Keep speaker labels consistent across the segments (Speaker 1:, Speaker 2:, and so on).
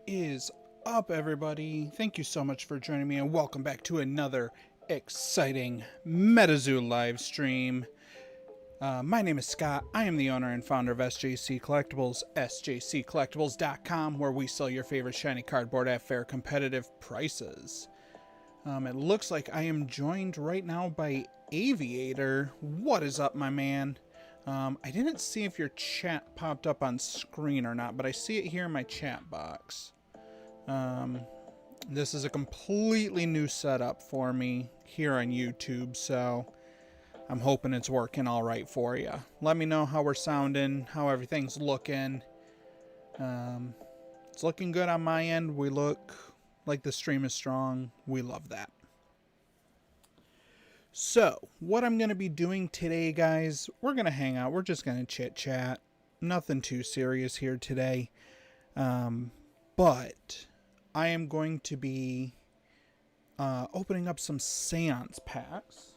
Speaker 1: is up, everybody? Thank you so much for joining me, and welcome back to another exciting MetaZoo live stream. My name is Scott. I am the owner and founder of SJC Collectibles, sjccollectibles.com, where we sell your favorite shiny cardboard at fair, competitive prices. It looks like I am joined right now by Aviator. What is up, my man? I didn't see if your chat popped up on screen or not, but I see it here in my chat box. This is a completely new setup for me here on YouTube, so I'm hoping it's working all right for you. Let me know how we're sounding, how everything's looking. It's looking good on my end. We look like the stream is strong. We love that. So, what I'm going to be doing today, guys, we're going to hang out. We're just going to chit-chat. Nothing too serious here today. But I am going to be opening up some Séance packs.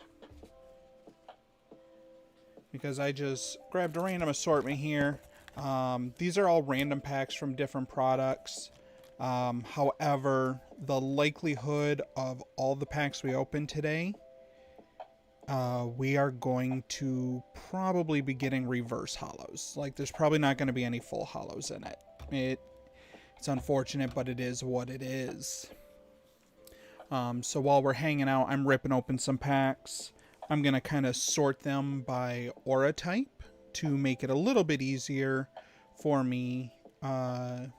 Speaker 1: Because I just grabbed a random assortment here. These are all random packs from different products. However, the likelihood of all the packs we open today, we are going to probably be getting reverse hollows. Like, there's probably not going to be any full hollows in it. It's unfortunate, but it is what it is. So while we're hanging out, I'm ripping open some packs. I'm going to kind of sort them by aura type to make it a little bit easier for me to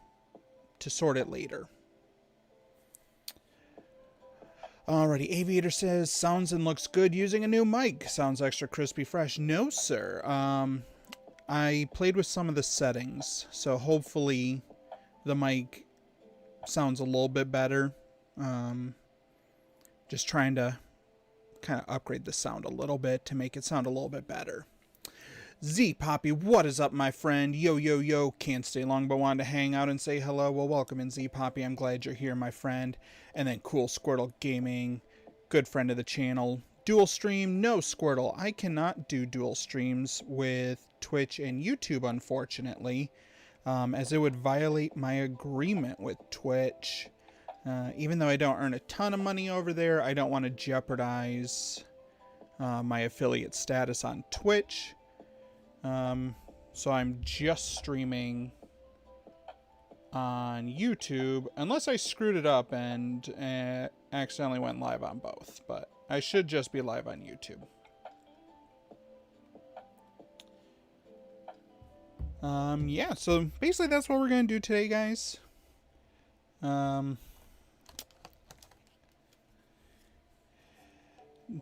Speaker 1: sort it later. Alrighty, Aviator says, sounds and looks good using a new mic. Sounds extra crispy fresh. No, sir. I played with some of the settings, so hopefully the mic sounds a little bit better. Just trying to kind of upgrade the sound a little bit to make it sound a little bit better. Z Poppy, what is up, my friend? Yo, yo, yo. Can't stay long, but wanted to hang out and say hello. Well, welcome in, Z Poppy. I'm glad you're here, my friend. And then Cool Squirtle Gaming, good friend of the channel. Dual stream, no Squirtle. I cannot do dual streams with Twitch and YouTube, unfortunately, as it would violate my agreement with Twitch. Even though I don't earn a ton of money over there, I don't want to jeopardize my affiliate status on Twitch. So I'm just streaming on YouTube, unless I screwed it up and accidentally went live on both, but I should just be live on YouTube. Yeah, so basically that's what we're going to do today, guys.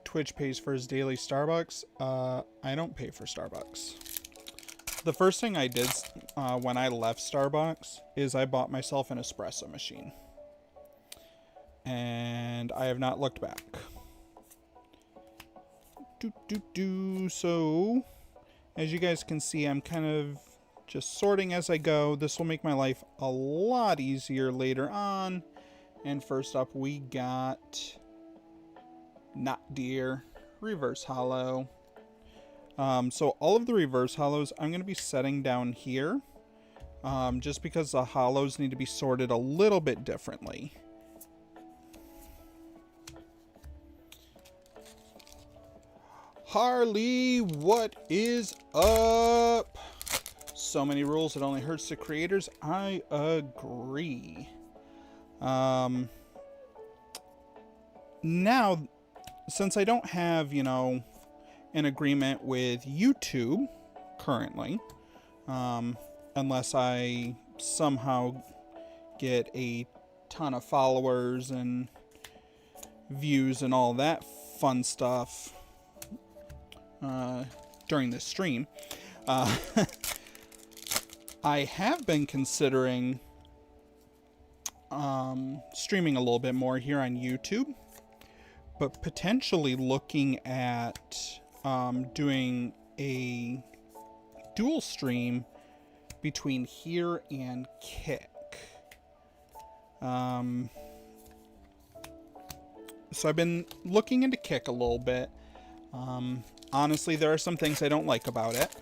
Speaker 1: Twitch pays for his daily Starbucks. I don't pay for Starbucks. The first thing I did when I left Starbucks is I bought myself an espresso machine. And I have not looked back. So, as you guys can see, I'm kind of just sorting as I go. This will make my life a lot easier later on. And first up, we got Not Deer, reverse hollow. So all of the reverse hollows I'm going to be setting down here, just because the hollows need to be sorted a little bit differently. Harley, what is up? So many rules, it only hurts the creators. I agree. Now, since I don't have, an agreement with YouTube currently, unless I somehow get a ton of followers and views and all that fun stuff during this stream, I have been considering streaming a little bit more here on YouTube, but potentially looking at doing a dual stream between here and Kick. So I've been looking into Kick a little bit. Honestly, there are some things I don't like about it.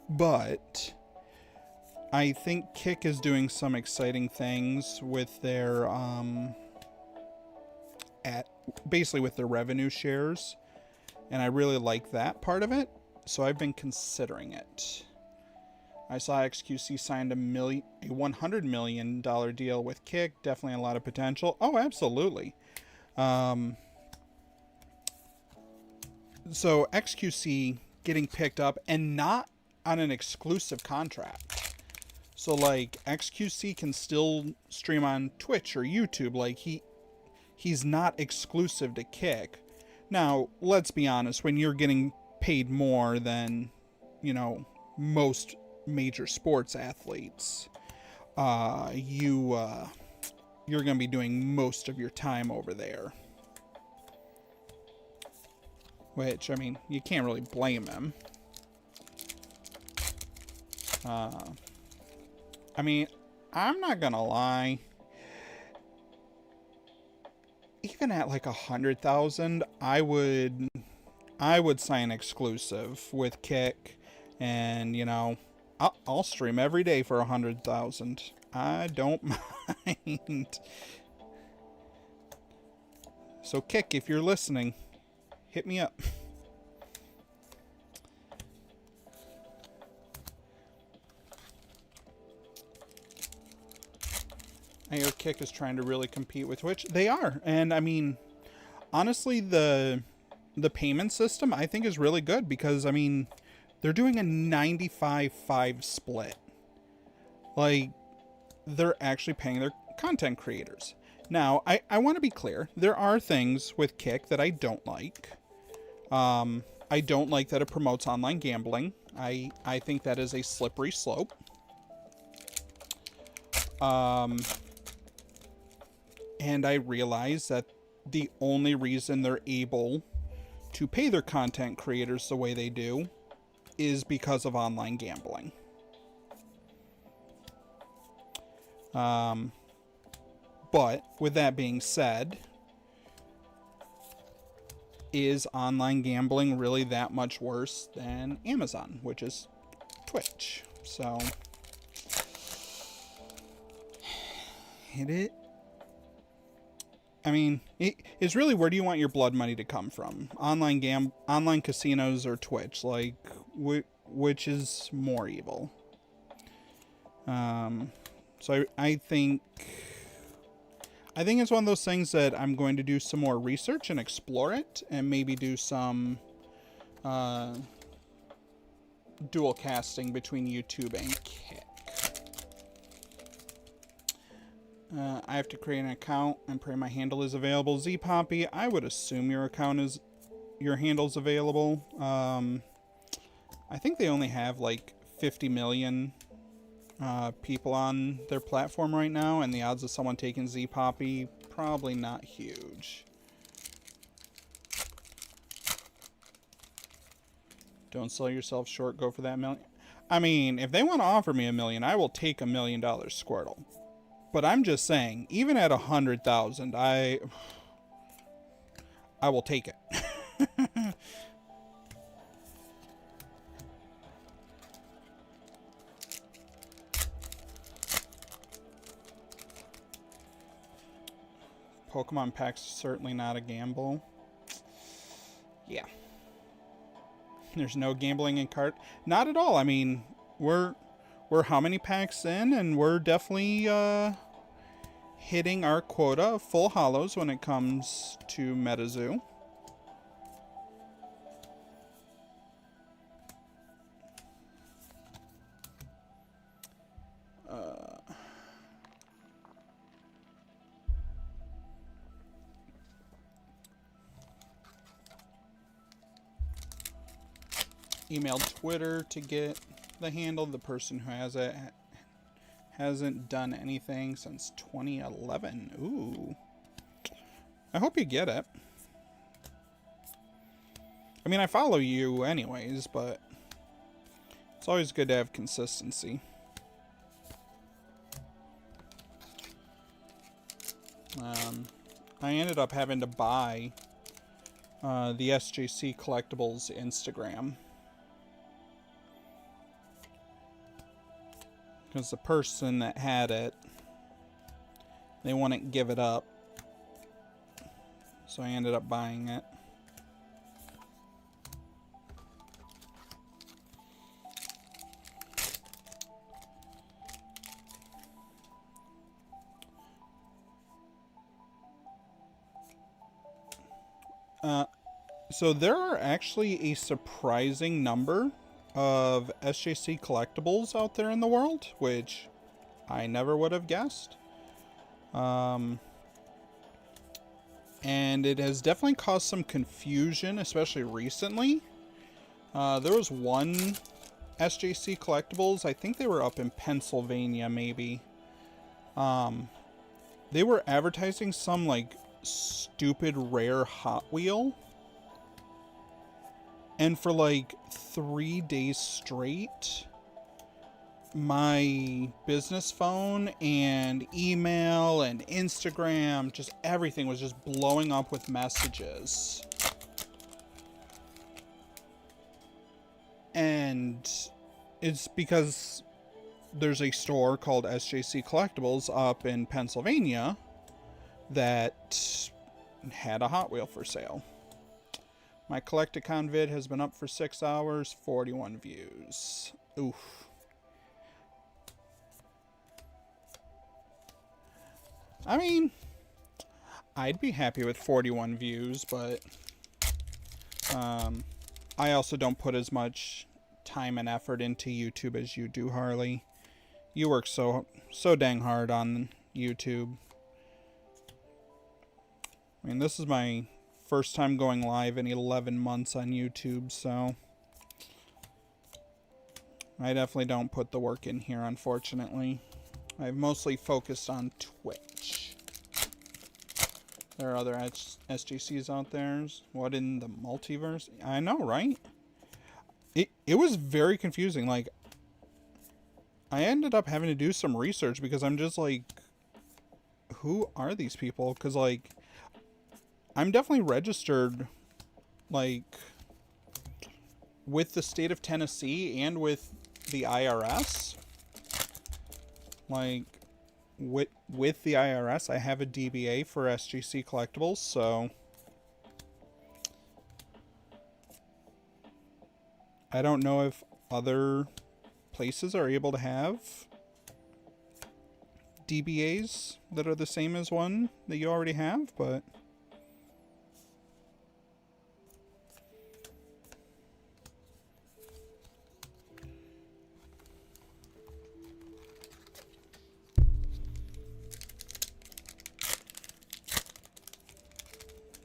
Speaker 1: But I think Kick is doing some exciting things with their basically with their revenue shares, and I really like that part of it, so I've been considering it. I saw XQC signed a $100 million deal with Kick. Definitely a lot of potential. Oh, absolutely. So XQC getting picked up and not on an exclusive contract. So like XQC can still stream on Twitch or YouTube. Like he's not exclusive to Kick. Now, let's be honest, when you're getting paid more than, you know, most major sports athletes, you're going to be doing most of your time over there. Which, I mean, you can't really blame him. I mean, I'm not going to lie. Even at like 100,000, I would sign exclusive with Kick, and you know, I'll stream every day for 100,000. I don't mind. So Kick, if you're listening, hit me up. I know Kick is trying to really compete with Twitch. They are, and I mean, honestly, the payment system I think is really good because I mean, they're doing a 95-5 split. Like, they're actually paying their content creators. Now, I want to be clear. There are things with Kick that I don't like. I don't like that it promotes online gambling. I think that is a slippery slope. And I realize that the only reason they're able to pay their content creators the way they do is because of online gambling. But with that being said, is online gambling really that much worse than Amazon, which is Twitch? So I mean, it's really, where do you want your blood money to come from? Online casinos or Twitch? Like, which is more evil? So I think it's one of those things that I'm going to do some more research and explore it, and maybe do some dual casting between YouTube and Kick. I have to create an account and pray my handle is available. Z Poppy, I would assume your handle's available. I think they only have like 50 million people on their platform right now, and the odds of someone taking Z Poppy probably not huge. Don't sell yourself short. Go for that million. I mean, if they want to offer me $1 million, I will take $1 million Squirtle. But I'm just saying, even at 100,000, I will take it. Pokemon packs certainly not a gamble. Yeah. There's no gambling in cart. Not at all. I mean, we're how many packs in, and we're definitely hitting our quota of full hollows when it comes to MetaZoo. Emailed Twitter to get the handle. The person who has it hasn't done anything since 2011. Ooh. I hope you get it. I mean, I follow you anyways, but it's always good to have consistency. I ended up having to buy the SJC Collectibles Instagram. Because the person that had it, they wouldn't give it up. So I ended up buying it. So there are actually a surprising number of SJC collectibles out there in the world, which I never would have guessed. And it has definitely caused some confusion, especially recently. There was one SJC collectibles, I think they were up in Pennsylvania maybe. They were advertising some like stupid rare Hot Wheel. And for like 3 days straight, my business phone and email and Instagram, just everything was just blowing up with messages. And it's because there's a store called SJC Collectibles up in Pennsylvania that had a Hot Wheel for sale. My Collecticon vid has been up for 6 hours, 41 views. Oof. I mean, I'd be happy with 41 views, but I also don't put as much time and effort into YouTube as you do, Harley. You work so dang hard on YouTube. I mean, this is my first time going live in 11 months on YouTube, so I definitely don't put the work in here, unfortunately. I've mostly focused on Twitch. There are other SGCs out there. What in the multiverse? I know, right? It was very confusing. Like, I ended up having to do some research because I'm just like, who are these people? Because, like, I'm definitely registered, like, with the state of Tennessee and with the IRS. Like, with the IRS, I have a DBA for SGC Collectibles, so I don't know if other places are able to have DBAs that are the same as one that you already have, but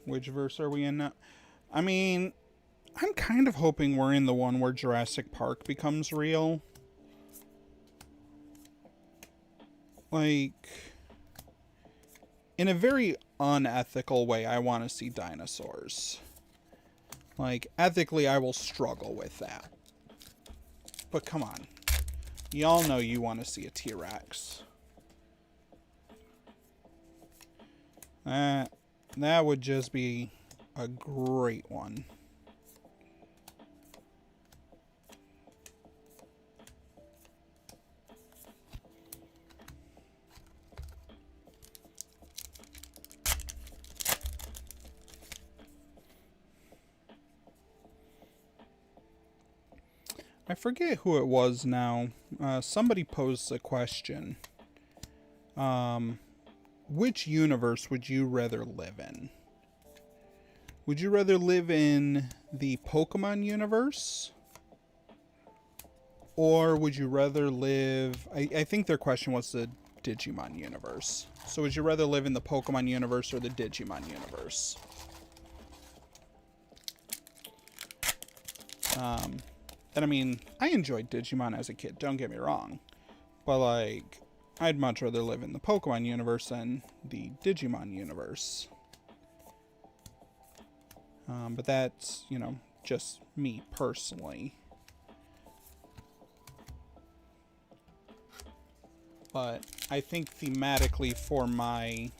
Speaker 1: which verse are we in now? I mean, I'm kind of hoping we're in the one where Jurassic Park becomes real. Like, in a very unethical way, I want to see dinosaurs. Like, ethically, I will struggle with that. But come on. Y'all know you want to see a T-Rex. That would just be a great one. I forget who it was now. Somebody posed a question. Which universe would you rather live in? Would you rather live in the Pokemon universe? Or would you rather live... I think their question was the Digimon universe. So would you rather live in the Pokemon universe or the Digimon universe? And I mean, I enjoyed Digimon as a kid, don't get me wrong. But like, I'd much rather live in the Pokemon universe than the Digimon universe. But that's, you know, just me personally. But I think thematically for my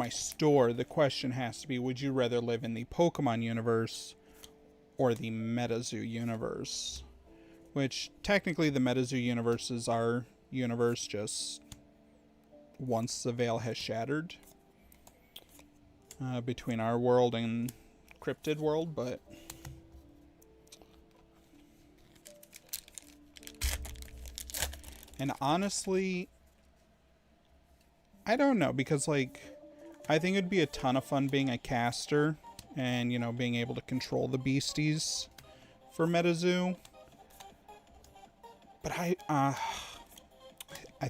Speaker 1: store, the question has to be, would you rather live in the Pokemon universe or the MetaZoo universe? Which, technically, the MetaZoo universe is our universe, just once the veil has shattered between our world and cryptid world, but and honestly, I don't know, because like I think it'd be a ton of fun being a caster and, you know, being able to control the beasties for MetaZoo. But I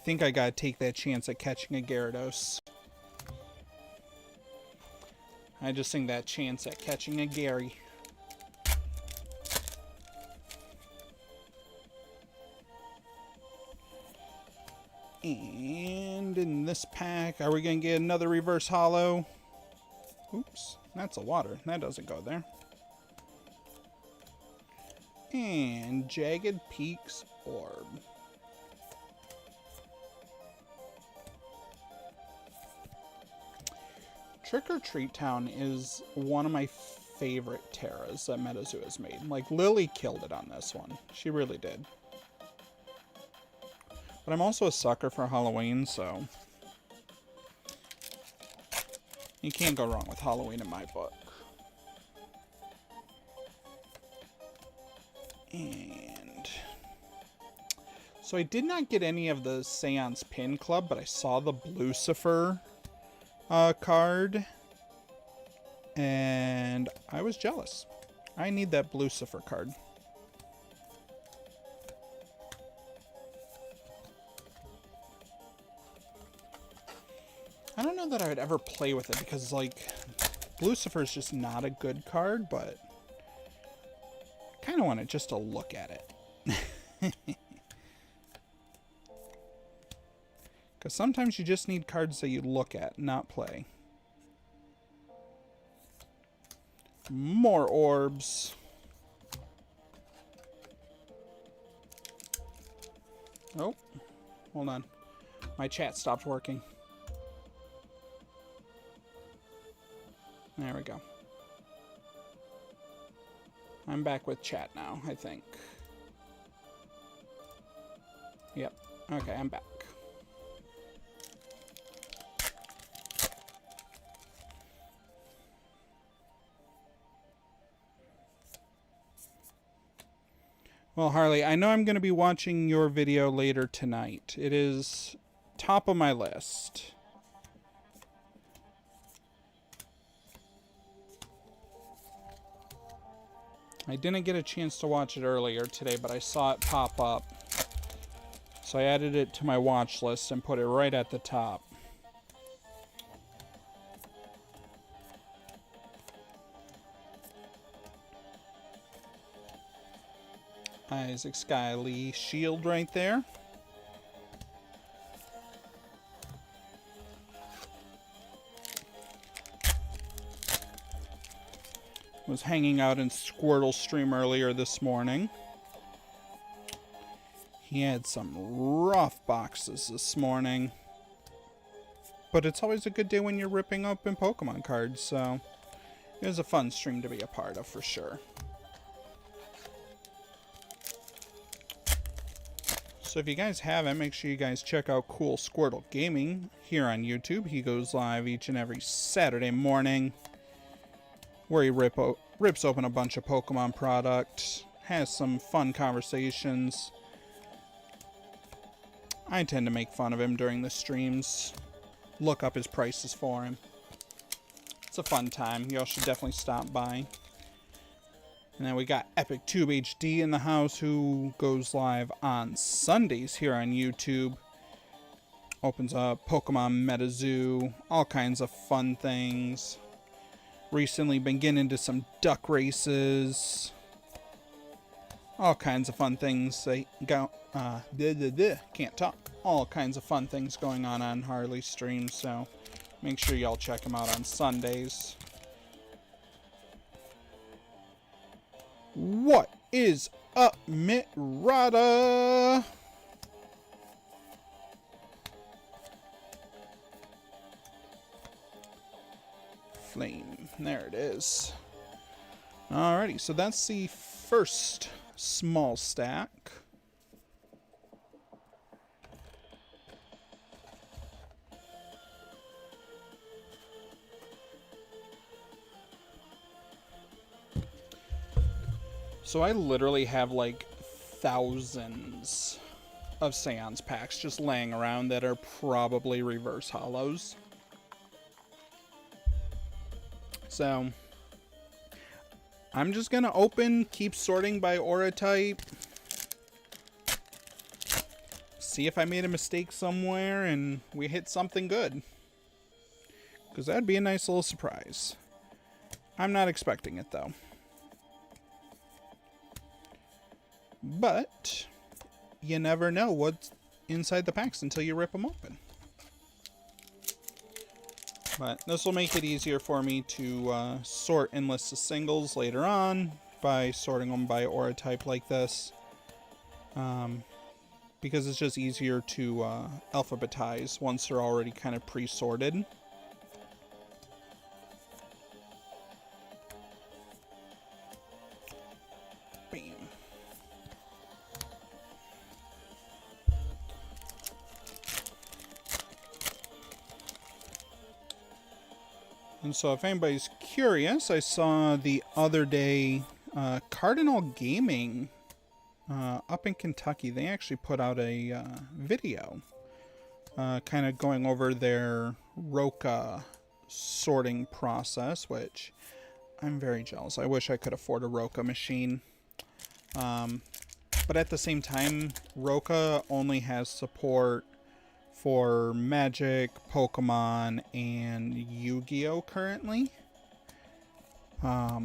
Speaker 1: think I gotta take that chance at catching a Gyarados. I just think that chance at catching a Gary. And in this pack, are we going to get another reverse holo? Oops, that's a water. That doesn't go there. And Jagged Peaks Orb. Trick or Treat Town is one of my favorite Terras that MetaZoo has made. Like, Lily killed it on this one. She really did. But I'm also a sucker for Halloween, so you can't go wrong with Halloween in my book. And so I did not get any of the Séance Pin Club, but I saw the Lucifer card, and I was jealous. I need that Lucifer card. I don't know that I would ever play with it because, like, Lucifer is just not a good card, but I kind of want it just to look at it. Because sometimes you just need cards that you look at, not play. More orbs. Oh, hold on. My chat stopped working. There we go. I'm back with chat now, I think. Yep. Okay, I'm back. Well, Harley, I know I'm going to be watching your video later tonight. It is top of my list. I didn't get a chance to watch it earlier today, but I saw it pop up. So I added it to my watch list and put it right at the top. Isaac Skyly shield right there. Was hanging out in Squirtle's stream earlier this morning. He had some rough boxes this morning. But it's always a good day when you're ripping open Pokemon cards, so it was a fun stream to be a part of for sure. So if you guys haven't, make sure you guys check out Cool Squirtle Gaming here on YouTube. He goes live each and every Saturday morning, where he rips open a bunch of Pokemon products, has some fun conversations. I tend to make fun of him during the streams, look up his prices for him. It's a fun time. Y'all should definitely stop by. And then we got Epic Tube HD in the house, who goes live on Sundays here on YouTube. Opens up Pokemon MetaZoo, all kinds of fun things. Recently been getting into some duck races. All kinds of fun things. They go, can't talk. All kinds of fun things going on Harley's stream, so make sure y'all check him out on Sundays. What is up, Mitrata? Flame. There it is. Alrighty, so that's the first small stack. So I literally have like thousands of Séance packs just laying around that are probably reverse hollows. So I'm just gonna open, keep sorting by aura type, see if I made a mistake somewhere and we hit something good. Because that'd be a nice little surprise. I'm not expecting it though. But you never know what's inside the packs until you rip them open. But this will make it easier for me to sort and list the singles later on by sorting them by aura type like this. Because it's just easier to alphabetize once they're already kind of pre-sorted. Bam. And so if anybody's curious, I saw the other day Cardinal Gaming up in Kentucky. They actually put out a video kind of going over their Roca sorting process, which I'm very jealous. I wish I could afford a Roca machine. But at the same time, Roca only has support for Magic, Pokemon, and Yu-Gi-Oh! Currently. But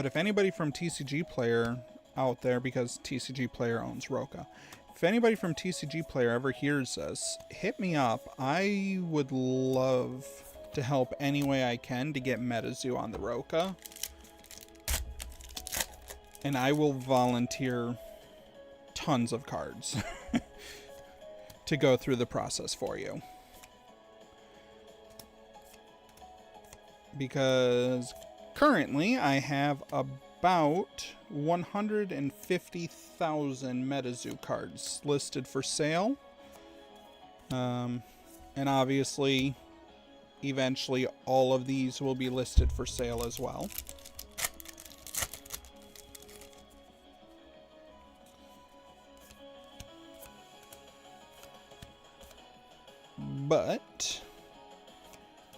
Speaker 1: if anybody from TCG Player out there, because TCG Player owns Roca, if anybody from TCG Player ever hears this, hit me up. I would love to help any way I can to get MetaZoo on the Roca. And I will volunteer tons of cards to go through the process for you. Because currently I have about 150,000 MetaZoo cards listed for sale. And obviously, eventually all of these will be listed for sale as well. But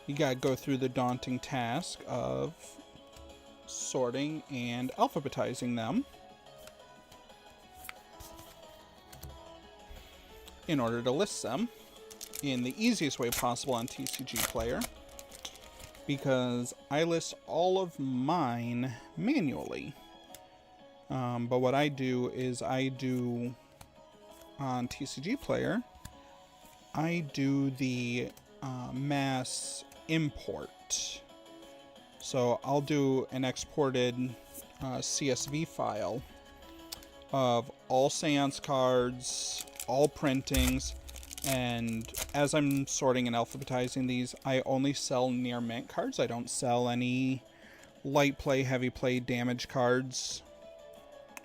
Speaker 1: you gotta go through the daunting task of sorting and alphabetizing them in order to list them in the easiest way possible on TCG Player, because I list all of mine manually. But what I do is I do on TCG Player, I do the mass import. So I'll do an exported CSV file of all Séance cards, all printings, and as I'm sorting and alphabetizing these, I only sell near mint cards. I don't sell any light play, heavy play, damage cards.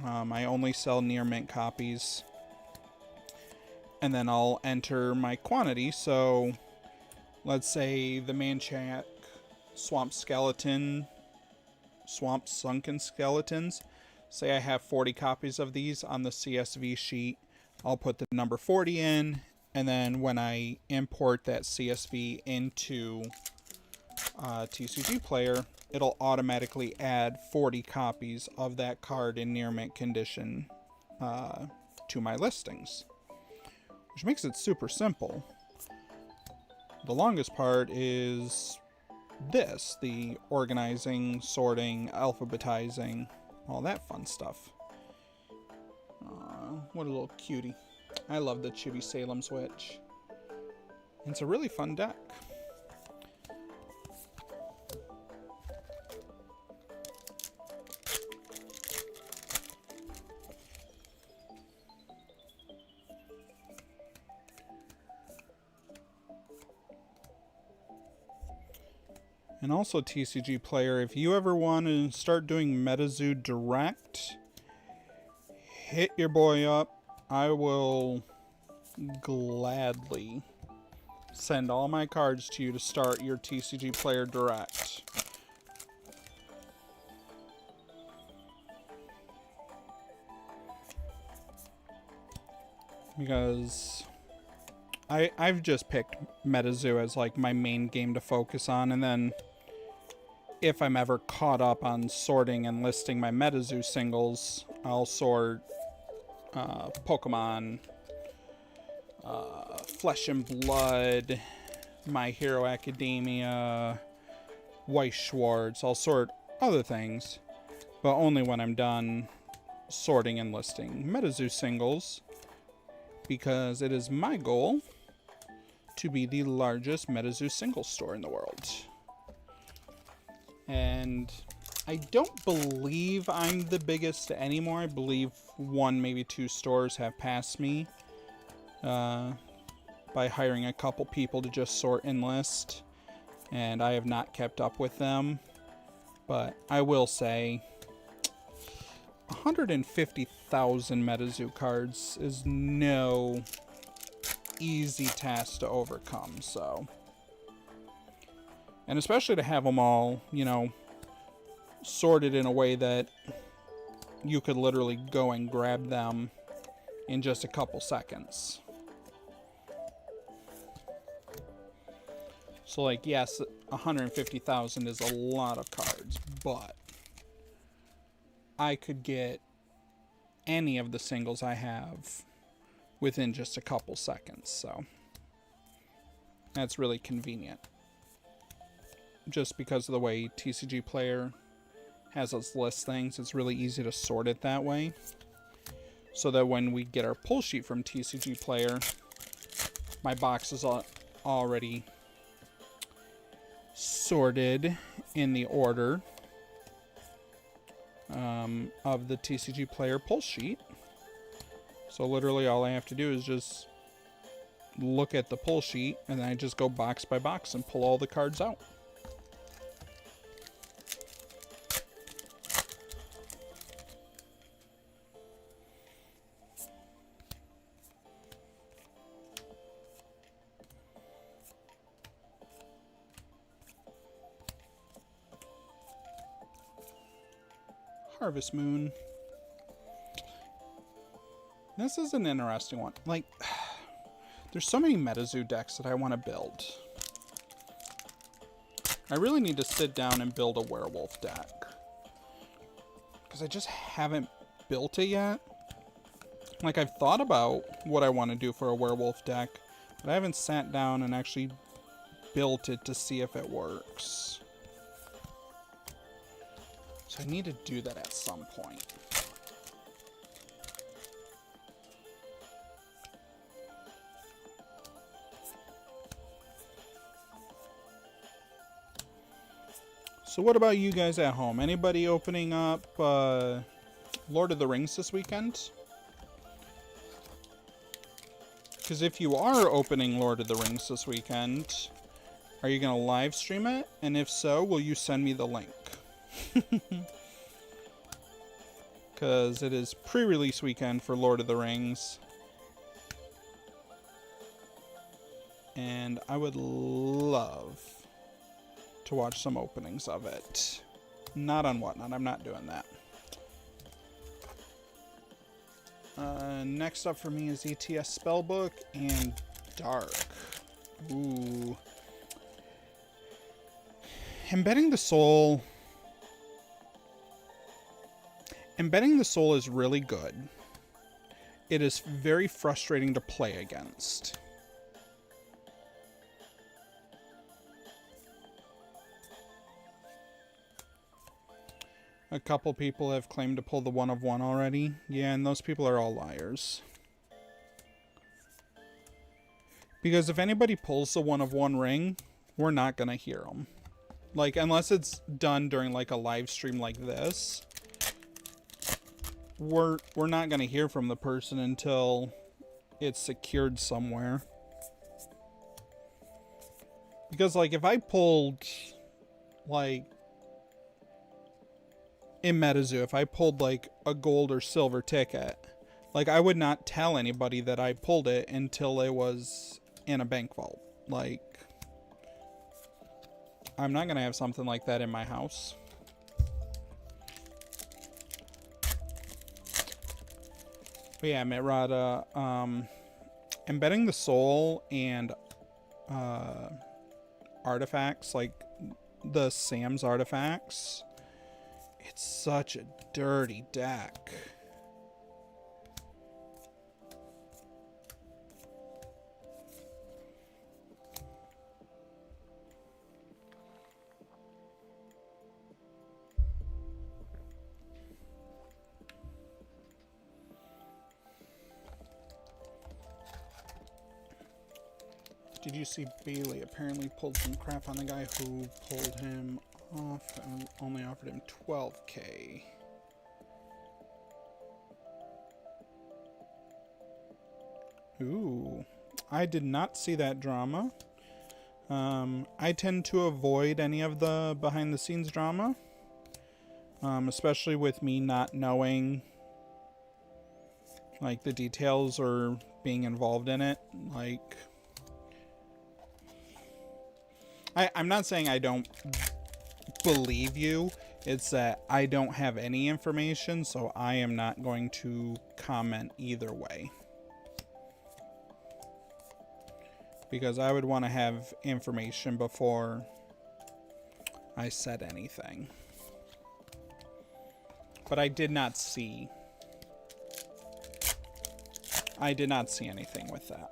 Speaker 1: I only sell near mint copies. And then I'll enter my quantity. So let's say the Manchac Swamp Sunken Skeletons. Say I have 40 copies of these on the CSV sheet. I'll put the number 40 in, and then when I import that CSV into TCG Player, it'll automatically add 40 copies of that card in near mint condition to my listings, which makes it super simple. The longest part is this, the organizing, sorting, alphabetizing, all that fun stuff. What a little cutie. I love the Chibi Salem Switch. It's a really fun deck. And also, TCG player, if you ever want to start doing MetaZoo Direct, hit your boy up. I will gladly send all my cards to you to start your TCG player Direct. Because I've just picked MetaZoo as like my main game to focus on, and then if I'm ever caught up on sorting and listing my MetaZoo singles, I'll sort Pokemon, Flesh and Blood, My Hero Academia, Weiss Schwartz. I'll sort other things, but only when I'm done sorting and listing MetaZoo singles, because it is my goal to be the largest MetaZoo single store in the world. And I don't believe I'm the biggest anymore. I believe one, maybe two stores have passed me by hiring a couple people to just sort and list, and I have not kept up with them. But I will say 150,000 MetaZoo cards is no easy task to overcome, so. And especially to have them all, you know, sorted in a way that you could literally go and grab them in just a couple seconds. So, like, yes, 150,000 is a lot of cards, but I could get any of the singles I have within just a couple seconds, so that's really convenient. Just because of the way TCG Player has us list things, it's really easy to sort it that way. So that when we get our pull sheet from TCG Player, my box is already sorted in the order of the TCG Player pull sheet. So literally all I have to do is just look at the pull sheet, and then I just go box by box and pull all the cards out. Harvest Moon. This is an interesting one. Like, there's so many MetaZoo decks that I want to build. I really need to sit down and build a werewolf deck, because I just haven't built it yet. Like, I've thought about what I want to do for a werewolf deck, but I haven't sat down and actually built it to see if it works. So I need to do that at some point. So what about you guys at home? Anybody opening up Lord of the Rings this weekend? Because if you are opening Lord of the Rings this weekend, are you going to live stream it? And if so, will you send me the link? Because it is pre-release weekend for Lord of the Rings. And I would love to watch some openings of it. Not on Whatnot. I'm not doing that. Next up for me is ETS Spellbook and Dark. Ooh. Embedding the Soul. Embedding the Soul is really good. It is very frustrating to play against. A couple people have claimed to pull the 1 of 1 already. Yeah, and those people are all liars. Because if anybody pulls the 1 of 1 ring, we're not going to hear them. Like, unless it's done during, like, a live stream like this, we're not going to hear from the person until it's secured somewhere. Because, like, if I pulled like, in MetaZoo, if I pulled, like, a gold or silver ticket, like, I would not tell anybody that I pulled it until it was in a bank vault. Like, I'm not going to have something like that in my house. But yeah, Mitrata, embedding the soul and artifacts, like the Sam's artifacts, it's such a dirty deck. Did you see Bailey apparently pulled some crap on the guy who pulled him off and only offered him 12K? Ooh, I did not see that drama. I tend to avoid any of the behind the scenes drama, especially with me not knowing like the details or being involved in it. Like, I'm not saying I don't believe you. It's that I don't have any information, so I am not going to comment either way. Because I would want to have information before I said anything. But I did not see anything with that.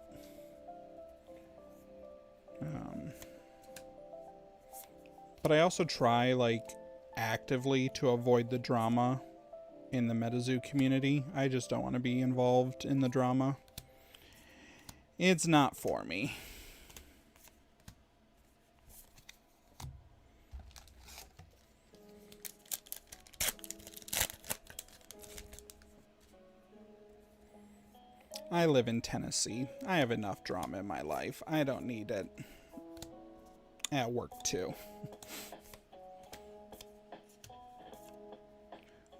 Speaker 1: But I also try, like, actively to avoid the drama in the MetaZoo community. I just don't want to be involved in the drama. It's not for me. I live in Tennessee. I have enough drama in my life. I don't need it at work, too.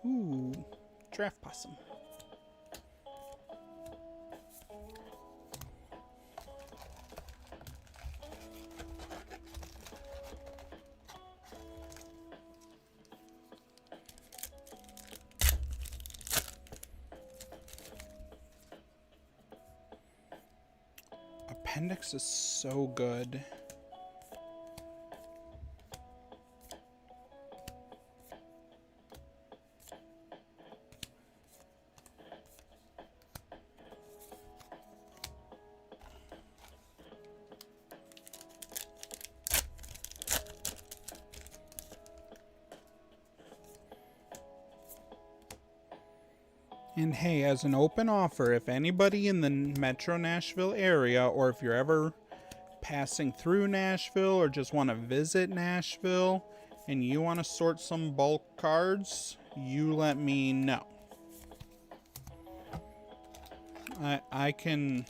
Speaker 1: Ooh, draft possum. Appendix is so good. And hey, as an open offer, if anybody in the Metro Nashville area, or if you're ever passing through Nashville or just want to visit Nashville and you want to sort some bulk cards, you let me know. I can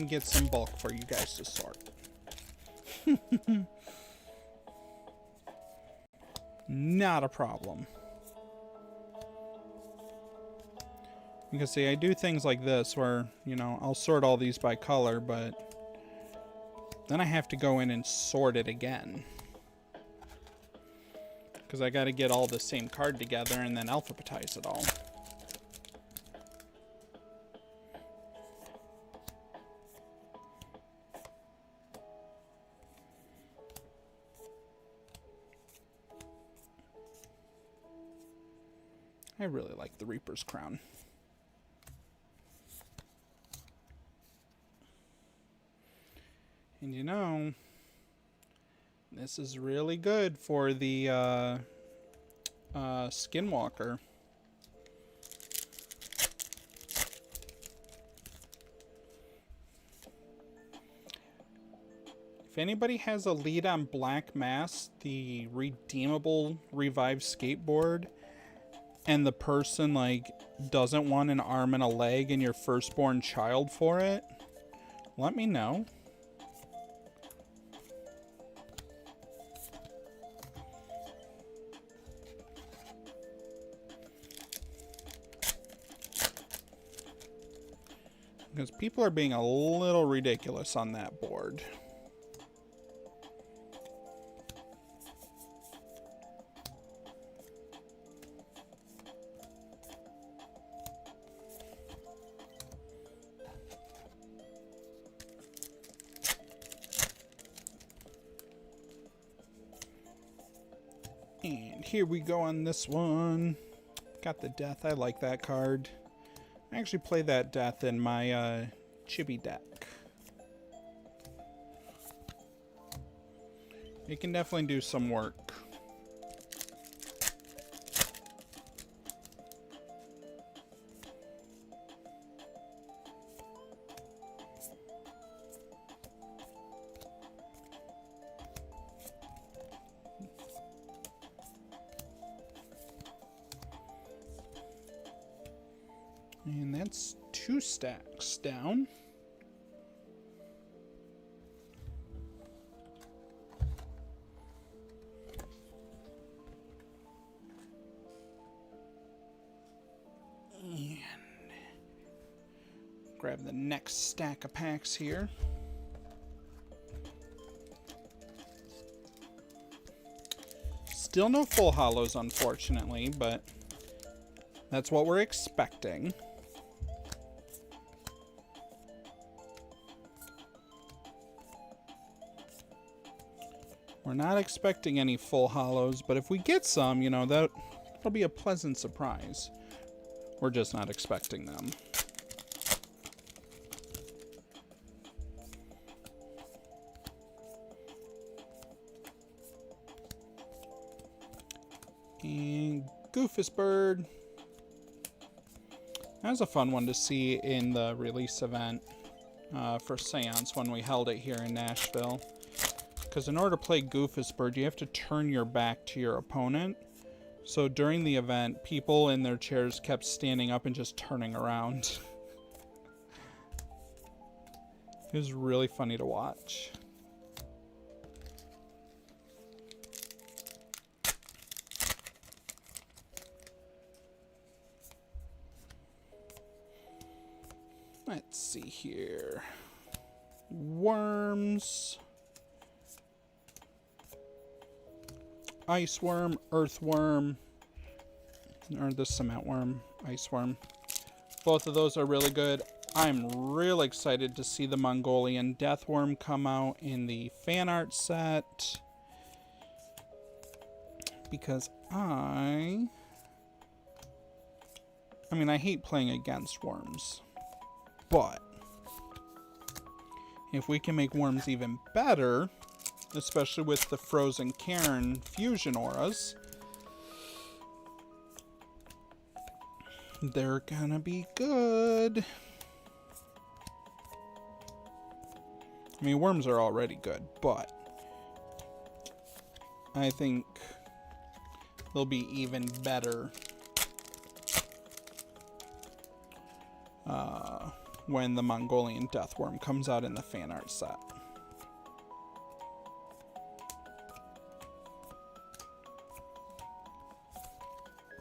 Speaker 1: get some bulk for you guys to sort. Not a problem. You can see I do things like this where, you know, I'll sort all these by color, but then I have to go in and sort it again. Because I got to get all the same card together and then alphabetize it all. I really like the Reaper's Crown. And you know, this is really good for the Skinwalker. If anybody has a lead on Black Mass, the redeemable revived skateboard, and the person like doesn't want an arm and a leg and your firstborn child for it, let me know. Because people are being a little ridiculous on that board. And here we go on this one. Got the death. I like that card. I actually play that death in my chibi deck. It can definitely do some work. And that's 2 stacks down. And grab the next stack of packs here. Still no full hollows, unfortunately, but that's what we're expecting. We're not expecting any full hollows, but if we get some, you know, that'll be a pleasant surprise. We're just not expecting them. And Goofus Bird. That was a fun one to see in the release event for Séance when we held it here in Nashville. Because in order to play Goofus Bird, you have to turn your back to your opponent. So during the event, people in their chairs kept standing up and just turning around. It was really funny to watch. Let's see here. Worms. Ice worm, earthworm, or the cement worm, ice worm. Both of those are really good. I'm real excited to see the Mongolian death worm come out in the fan art set. Because I mean, I hate playing against worms. But if we can make worms even better, especially with the Frozen Cairn fusion auras, they're gonna be good. I mean, worms are already good, but I think they'll be even better when the Mongolian Deathworm comes out in the fan art set.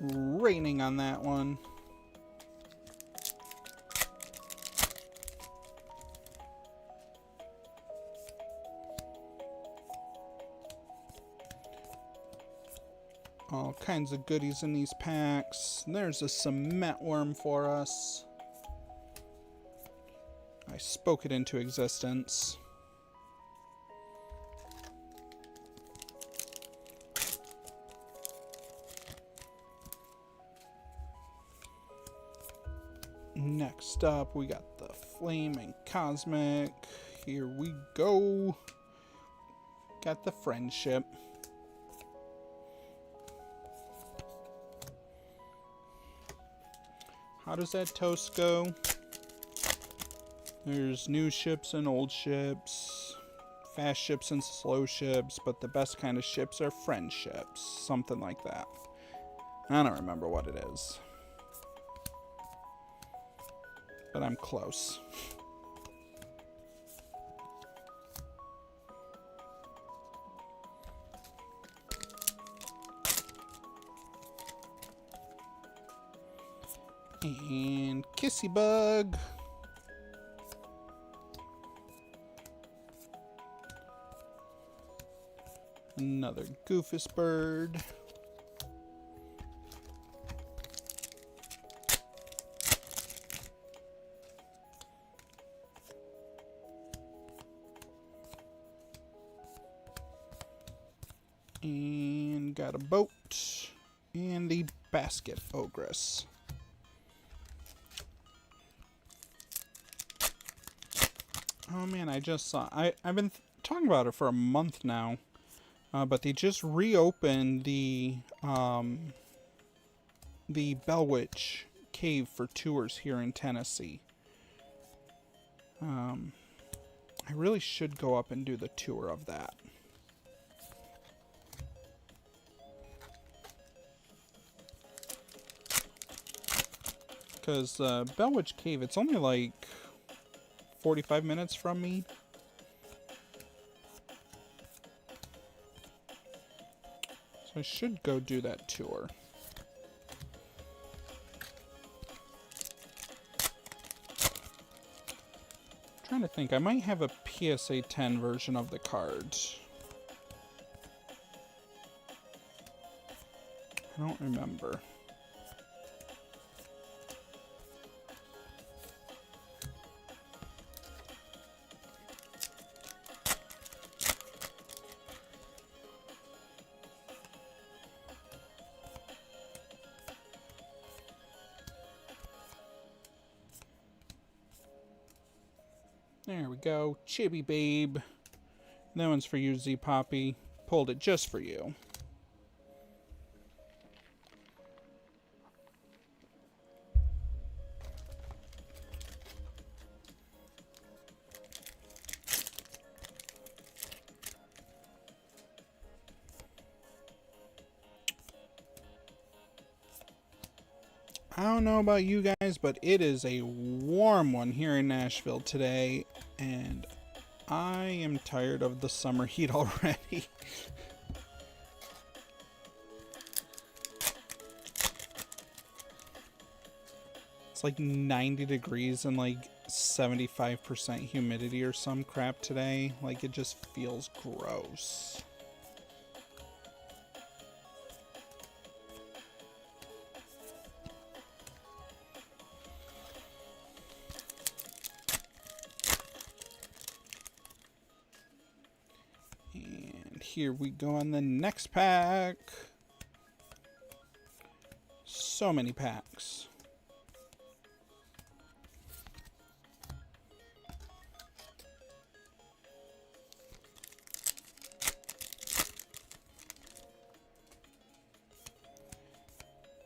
Speaker 1: Raining on that one. All kinds of goodies in these packs. There's a cement worm for us. I spoke it into existence. Next up, we got the Flaming Cosmic. Here we go. Got the Friendship. How does that toast go? There's new ships and old ships, fast ships and slow ships, but the best kind of ships are friendships. Something like that. I don't remember what it is. But I'm close. And Kissy Bug. Another Goofus bird. And got a boat. And the basket ogress. Oh man, I just saw... I've been talking about it for a month now. But they just reopened the Bell Witch Cave for tours here in Tennessee. I really should go up and do the tour of that. Because Bell Witch Cave, it's only like 45 minutes from me. So I should go do that tour. I'm trying to think, I might have a PSA 10 version of the cards. I don't remember. There we go. Chibi Babe. That one's for you, Z Poppy. Pulled it just for you. I don't know about you guys, but it is a warm one here in Nashville today, and I am tired of the summer heat already. It's like 90 degrees and like 75% humidity or some crap today. Like, it just feels gross. Here we go on the next pack. So many packs.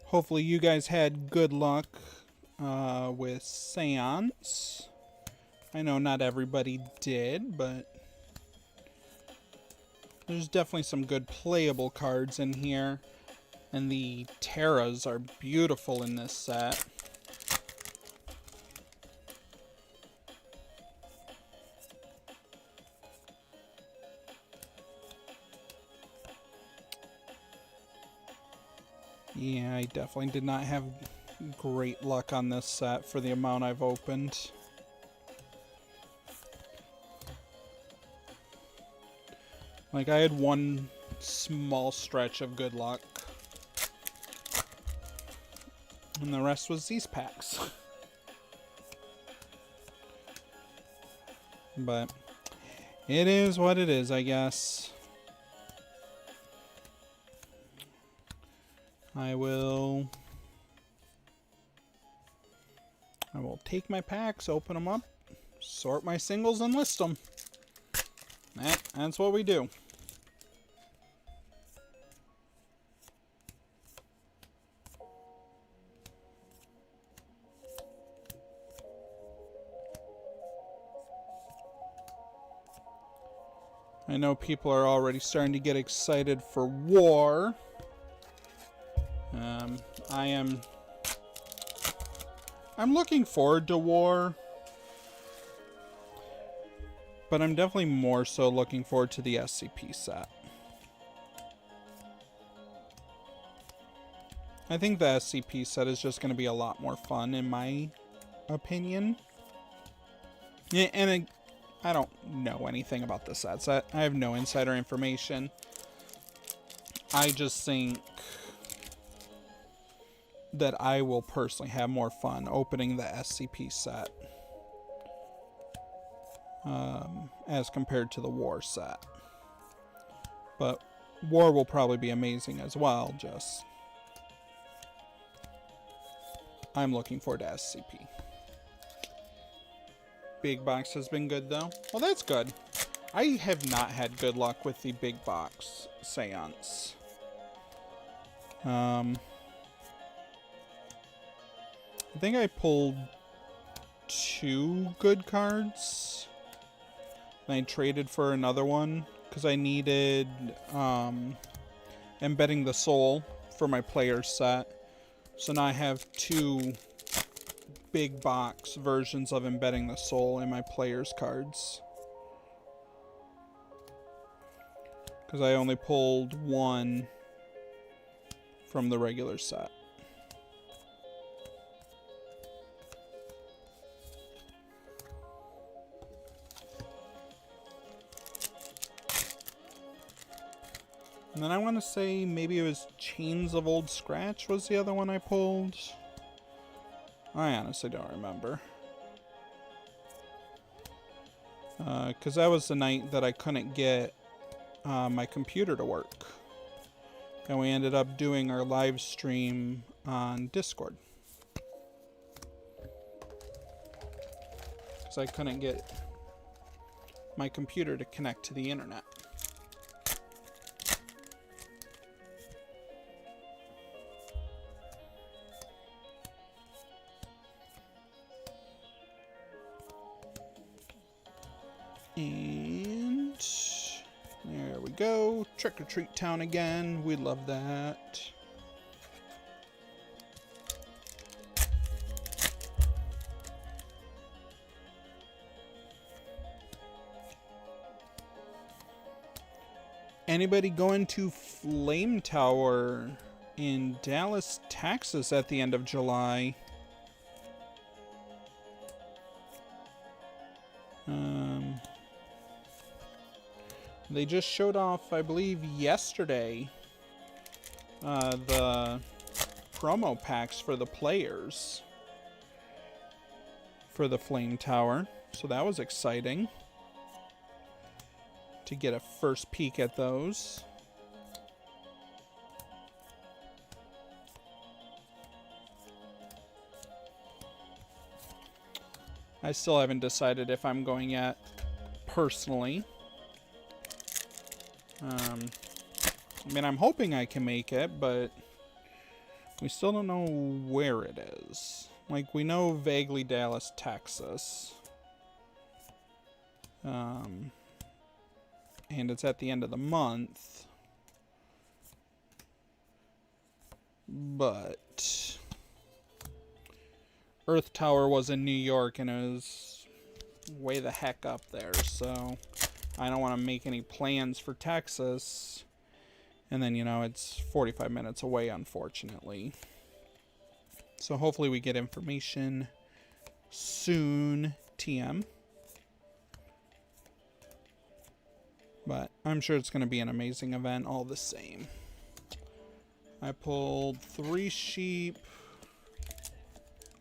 Speaker 1: Hopefully you guys had good luck with Séance. I know not everybody did, but there's definitely some good playable cards in here. And the Terras are beautiful in this set. Yeah, I definitely did not have great luck on this set for the amount I've opened. Like, I had one small stretch of good luck. And the rest was these packs. But it is what it is, I guess. I will take my packs, open them up, sort my singles, and list them. That's what we do. I know people are already starting to get excited for war. I'm looking forward to war, but I'm definitely more so looking forward to the SCP set. I think the SCP set is just going to be a lot more fun, in my opinion. Yeah, and I don't know anything about the sets. I have no insider information. I just think that I will personally have more fun opening the SCP set as compared to the War set. But War will probably be amazing as well, just I'm looking forward to SCP. Big box has been good though. Well, that's good. I have not had good luck with the big box Séance. I think I pulled 2 good cards. And I traded for another one because I needed Embedding the Soul for my player set. So now I have 2 big box versions of Embedding the Soul in my player's cards. Because I only pulled 1 from the regular set. And then I want to say maybe it was Chains of Old Scratch was the other one I pulled. I honestly don't remember. Because that was the night that I couldn't get my computer to work. And we ended up doing our live stream on Discord. Because I couldn't get my computer to connect to the internet. And there we go. Trick or Treat Town again. We love that. Anybody going to Flame Tower in Dallas, Texas at the end of July? They just showed off, I believe, yesterday, the promo packs for the players for the Flame Tower. So that was exciting to get a first peek at those. I still haven't decided if I'm going yet, personally. I mean, I'm hoping I can make it, but we still don't know where it is. Like, we know vaguely Dallas, Texas. And it's at the end of the month. But Earth Tower was in New York, and it was way the heck up there, so I don't want to make any plans for Texas. And then, you know, it's 45 minutes away, unfortunately. So hopefully we get information soon, TM. But I'm sure it's going to be an amazing event all the same. I pulled 3 sheep,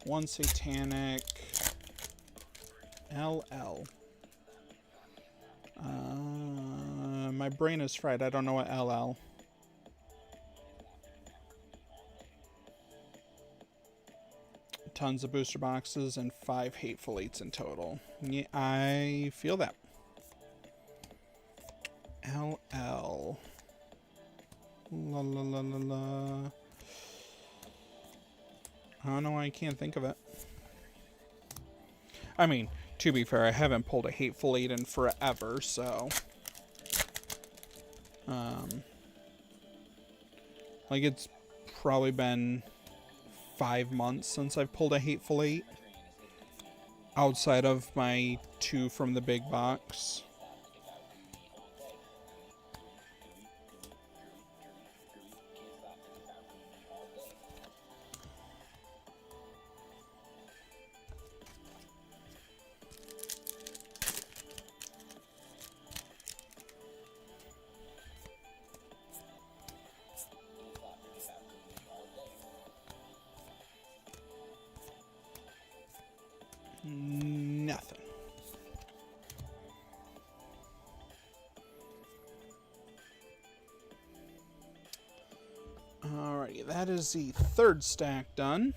Speaker 1: 1 satanic, LL. My brain is fried. I don't know what LL. Tons of booster boxes and 5 Hateful Eights in total. Yeah, I feel that. LL. La la la la la. I don't know why I can't think of it. I mean, to be fair, I haven't pulled a Hateful Eight in forever, so like, it's probably been 5 months since I've pulled a Hateful Eight outside of my 2 from the big box. that is the third stack done.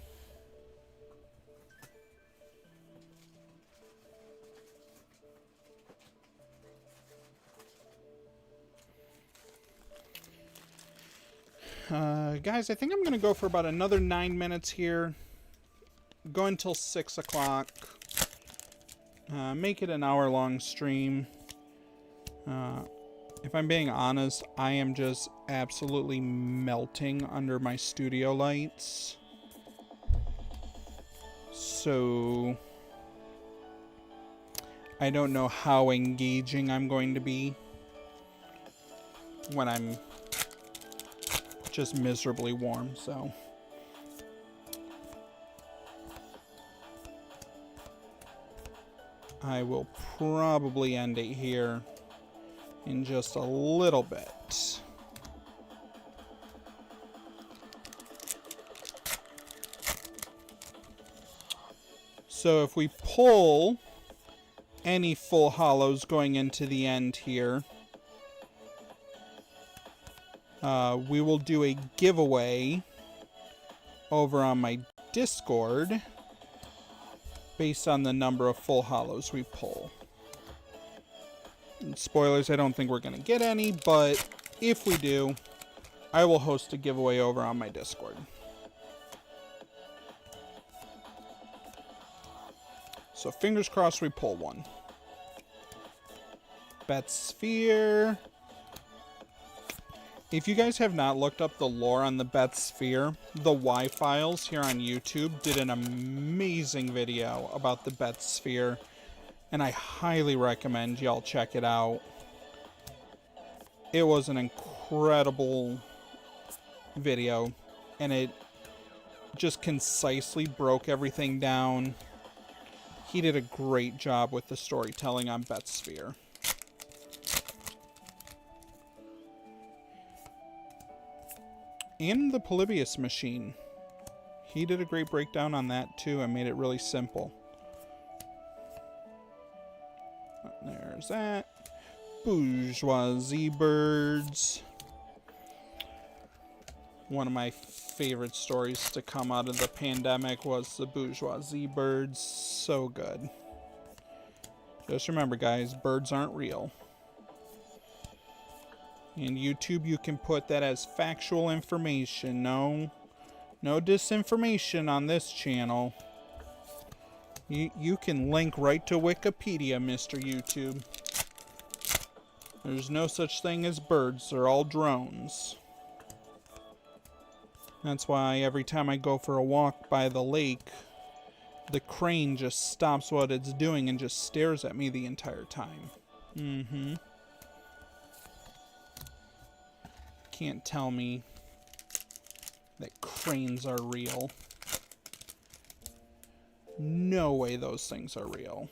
Speaker 1: Guys, I think I'm going to go for about another 9 minutes here. Go until 6 o'clock. Make it an hour-long stream. If I'm being honest, I am just absolutely melting under my studio lights. So I don't know how engaging I'm going to be when I'm just miserably warm, so I will probably end it here in just a little bit. So if we pull any full hollows going into the end here, we will do a giveaway over on my Discord based on the number of full hollows we pull. And spoilers, I don't think we're going to get any, but if we do, I will host a giveaway over on my Discord. So fingers crossed we pull one. Bet Sphere. If you guys have not looked up the lore on the Bet Sphere, the Y-Files here on YouTube did an amazing video about the Bet Sphere, and I highly recommend y'all check it out. It was an incredible video, and it just concisely broke everything down. He did a great job with the storytelling on Bet Sphere. And the Polybius machine. He did a great breakdown on that too and made it really simple. There's that. Bourgeoisie birds. One of my favorite stories to come out of the pandemic was the bourgeoisie birds. So good. Just remember, guys, birds aren't real. In YouTube, you can put that as factual information. No disinformation on this channel. You can link right to Wikipedia, Mr. YouTube. There's no such thing as birds. They're all drones. That's why every time I go for a walk by the lake, the crane just stops what it's doing and just stares at me the entire time. Mm-hmm. Can't tell me that cranes are real. No way those things are real.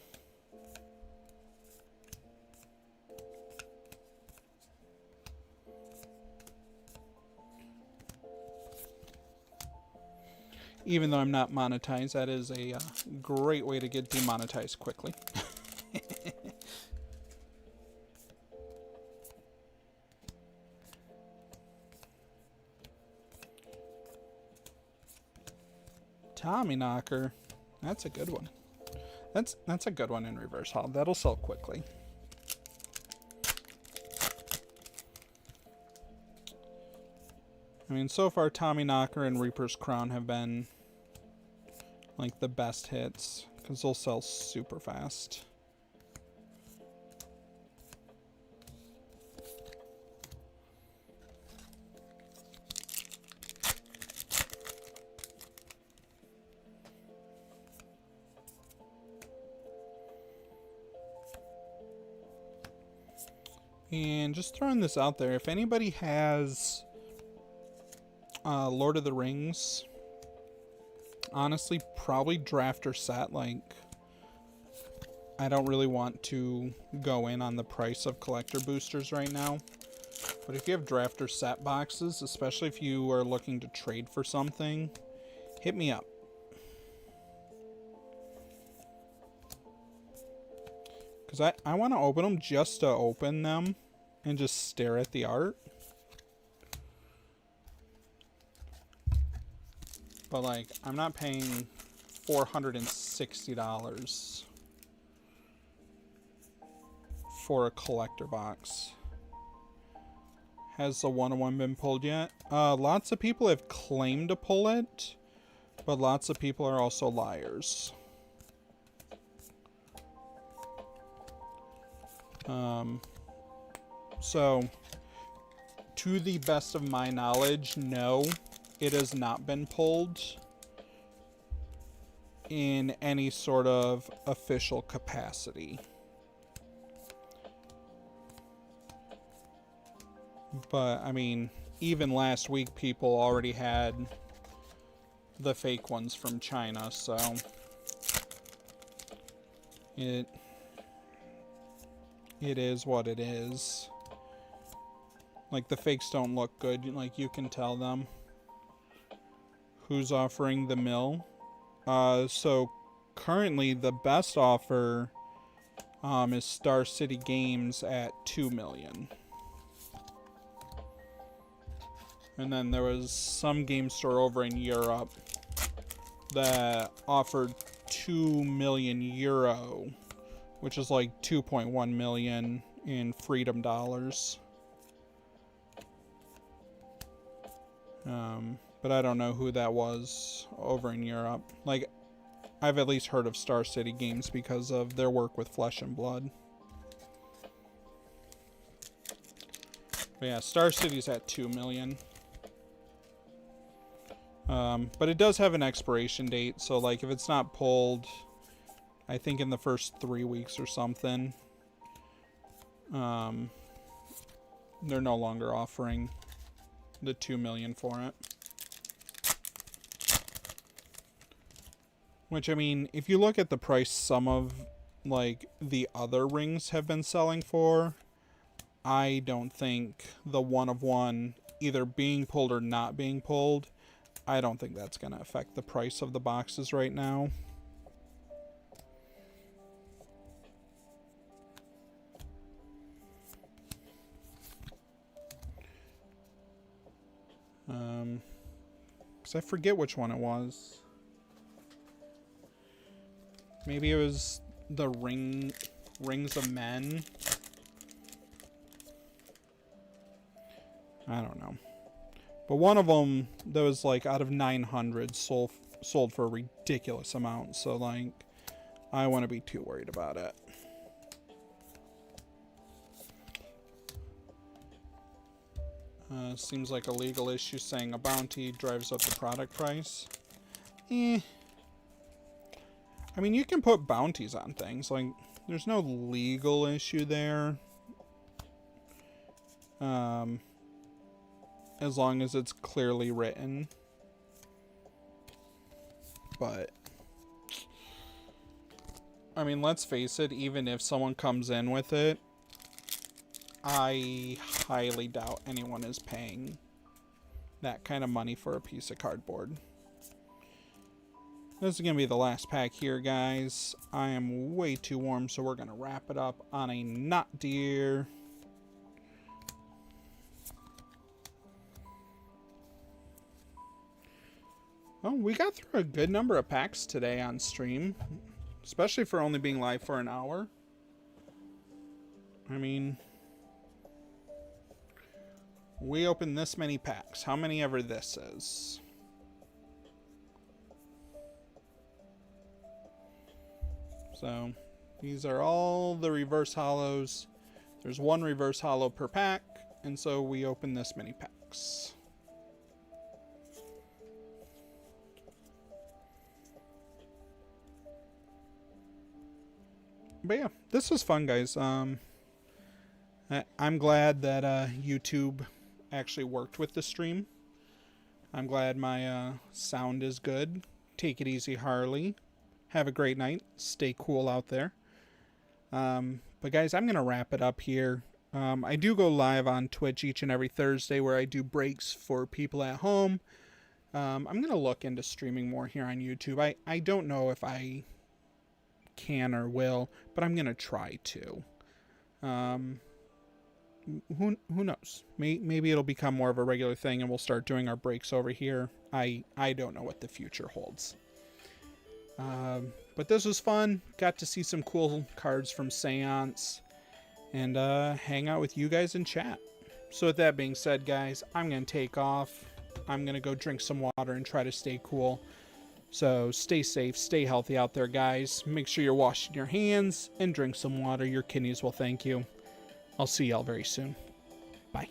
Speaker 1: Even though I'm not monetized, that is a great way to get demonetized quickly. Tommy Knocker. That's a good one. That's a good one in reverse haul. That'll sell quickly. I mean, so far Tommy Knocker and Reaper's Crown have been like the best hits because they'll sell super fast. And just throwing this out there, if anybody has Lord of the Rings, honestly, probably draft or set. Like, I don't really want to go in on the price of collector boosters right now. But if you have draft or set boxes, especially if you are looking to trade for something, hit me up. Because I want to open them just to open them and just stare at the art. But, like, I'm not paying $460 for a collector box. Has the 101 been pulled yet? Lots of people have claimed to pull it, but lots of people are also liars. So, to the best of my knowledge, no, it has not been pulled in any sort of official capacity. But, I mean, even last week people already had the fake ones from China, so it is what it is. Like, the fakes don't look good, like, you can tell them. Who's offering the mill? So currently the best offer is Star City Games at $2 million. And then there was some game store over in Europe that offered 2 million euro, which is like 2.1 million in freedom dollars. But I don't know who that was over in Europe. Like, I've at least heard of Star City Games because of their work with Flesh and Blood. But yeah, Star City's at 2 million. But it does have an expiration date, so like if it's not pulled, I think in the first 3 weeks or something, they're no longer offering the 2 million for it. Which, I mean, if you look at the price some of like the other rings have been selling for, I don't think the one of one either being pulled or not being pulled, I don't think that's going to affect the price of the boxes right now. Because I forget which one it was. Maybe it was the Rings of Men. I don't know. But one of them that was like out of 900 sold for a ridiculous amount. So like, I wouldn't be too worried about it. Seems like a legal issue saying a bounty drives up the product price. I mean, you can put bounties on things. Like, there's no legal issue there. As long as it's clearly written. But, I mean, let's face it, even if someone comes in with it, I highly doubt anyone is paying that kind of money for a piece of cardboard. This is going to be the last pack here, guys. I am way too warm, so we're going to wrap it up on a not deer. Oh, we got through a good number of packs today on stream, especially for only being live for an hour. I mean, we opened this many packs. How many ever this is? So, these are all the reverse hollows. There's one reverse hollow per pack, and so we open this many packs. But yeah, this was fun, guys. I'm glad that YouTube actually worked with the stream. I'm glad my sound is good. Take it easy, Harley. Have a great night. Stay cool out there. But guys, I'm going to wrap it up here. I do go live on Twitch each and every Thursday where I do breaks for people at home. I'm going to look into streaming more here on YouTube. I don't know if I can or will, but I'm going to try to. who knows? Maybe it'll become more of a regular thing and we'll start doing our breaks over here. I don't know what the future holds. But this was fun. Got to see some cool cards from Séance and hang out with you guys in chat. So with that being said, guys, I'm going to take off. I'm going to go drink some water and try to stay cool. So stay safe, stay healthy out there, guys. Make sure you're washing your hands and drink some water. Your kidneys will thank you. I'll see y'all very soon. Bye.